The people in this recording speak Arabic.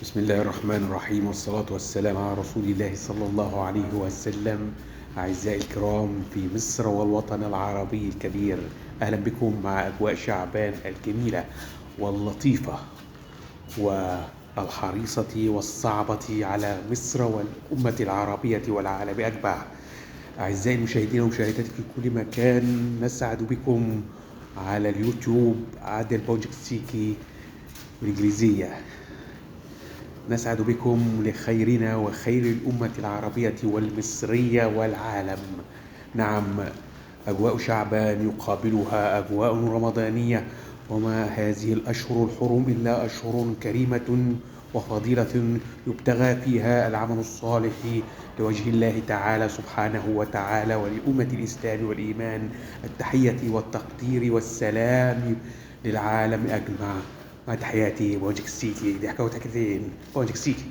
بسم الله الرحمن الرحيم والصلاة والسلام على رسول الله صلى الله عليه وسلم. أعزائي الكرام في مصر والوطن العربي الكبير، أهلا بكم مع أجواء شعبان الجميلة واللطيفة والحريصة والصعبة على مصر والأمة العربية والعالم أجمع. أعزائي المشاهدين والمشاهدات في كل مكان، نسعد بكم على اليوتيوب عادل بونجكسيكي بالإنجليزية. نسعد بكم لخيرنا وخير الأمة العربية والمصرية والعالم. نعم، أجواء شعبان يقابلها أجواء رمضانية، وما هذه الأشهر الحرم إلا أشهر كريمة وفضيلة يبتغى فيها العمل الصالح لوجه الله تعالى سبحانه وتعالى ولأمة الإسلام والإيمان. التحية والتقدير والسلام للعالم أجمع، مع تحياتي بونجك سيتي. دي حكاية كتير بونجك سيتي.